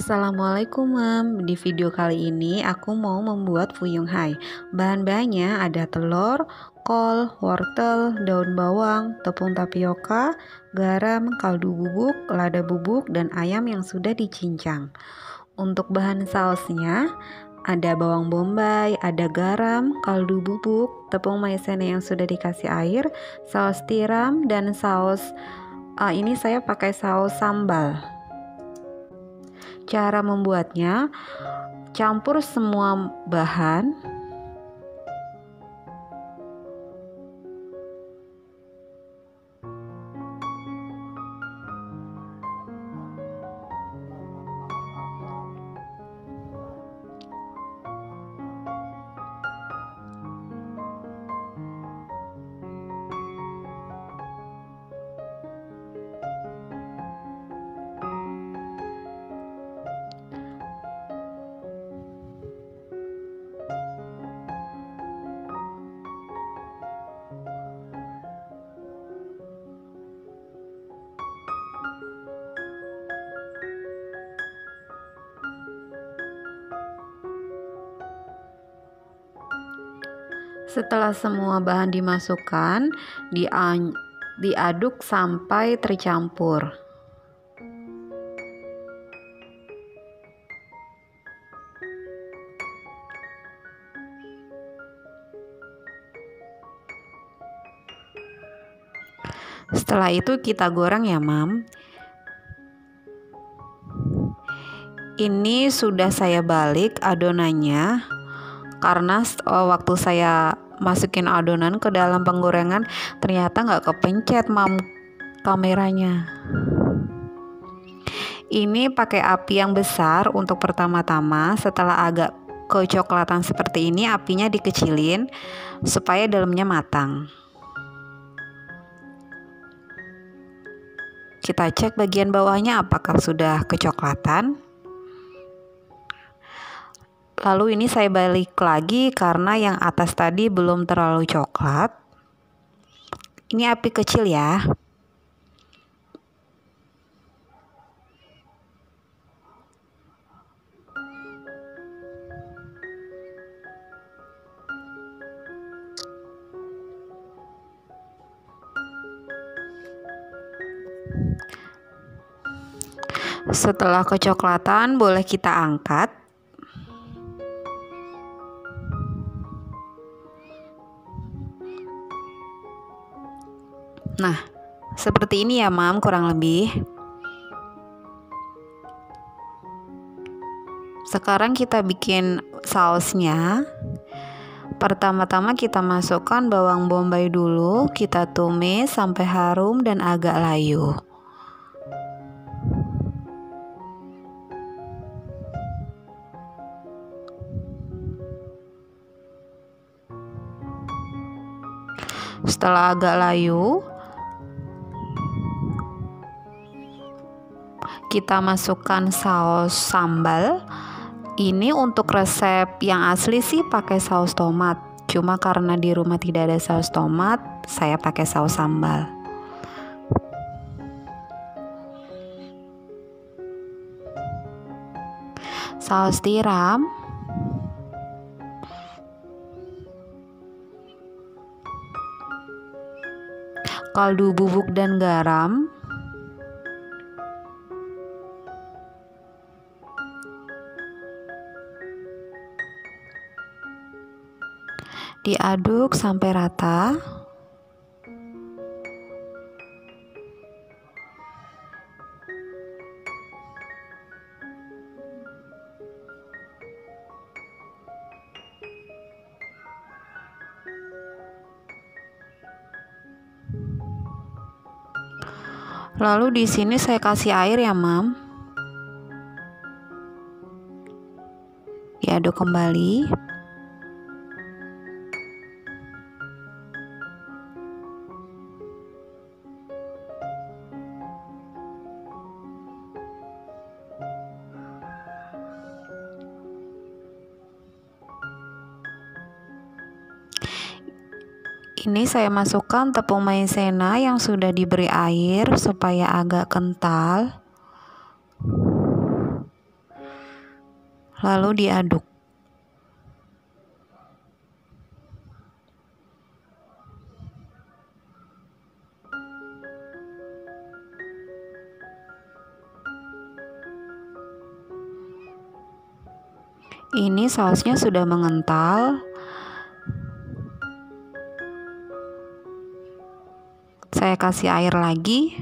Assalamualaikum Mam. Di video kali ini aku mau membuat fuyung hai. Bahan-bahannya ada telur, kol, wortel, daun bawang, tepung tapioka, garam, kaldu bubuk, lada bubuk, dan ayam yang sudah dicincang. Untuk bahan sausnya ada bawang bombay, ada garam, kaldu bubuk, tepung maizena yang sudah dikasih air, saus tiram, dan saus ini saya pakai saus sambal. Cara membuatnya, campur semua bahan. Setelah semua bahan dimasukkan, diaduk sampai tercampur. Setelah itu kita goreng ya, Mam. Ini sudah saya balik adonannya karena waktu saya masukin adonan ke dalam penggorengan ternyata nggak kepencet, Mam, kameranya. Ini pakai api yang besar untuk pertama-tama. Setelah agak kecoklatan seperti ini, apinya dikecilin supaya dalamnya matang. Kita cek bagian bawahnya apakah sudah kecoklatan. Lalu ini saya balik lagi karena yang atas tadi belum terlalu coklat. Ini api kecil ya. Setelah kecoklatan boleh kita angkat. Nah, seperti ini ya, Mam, kurang lebih. Sekarang kita bikin sausnya. Pertama-tama kita masukkan bawang bombay dulu, kita tumis sampai harum dan agak layu. Setelah agak layu, kita masukkan saus sambal. Ini untuk resep yang asli sih pakai saus tomat. Cuma karena di rumah tidak ada saus tomat, saya pakai saus sambal. Saus tiram. Kaldu bubuk dan garam. Diaduk sampai rata. Lalu di sini saya kasih air ya, Mam. Diaduk kembali. Ini saya masukkan tepung maizena yang sudah diberi air supaya agak kental. lalu diaduk. Ini sausnya sudah mengental. Saya kasih air lagi.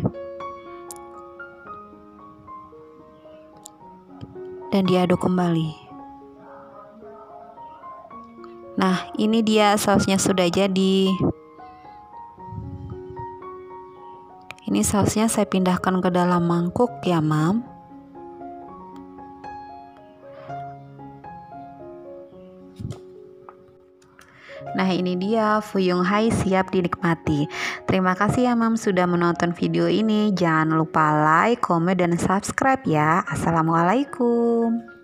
Dan diaduk kembali. Nah, ini dia sausnya sudah jadi. Ini sausnya saya pindahkan ke dalam mangkuk ya, Mam. Nah, ini dia Fuyung Hai siap dinikmati. Terima kasih ya Mam sudah menonton video ini. Jangan lupa like, komen, dan subscribe ya. Assalamualaikum.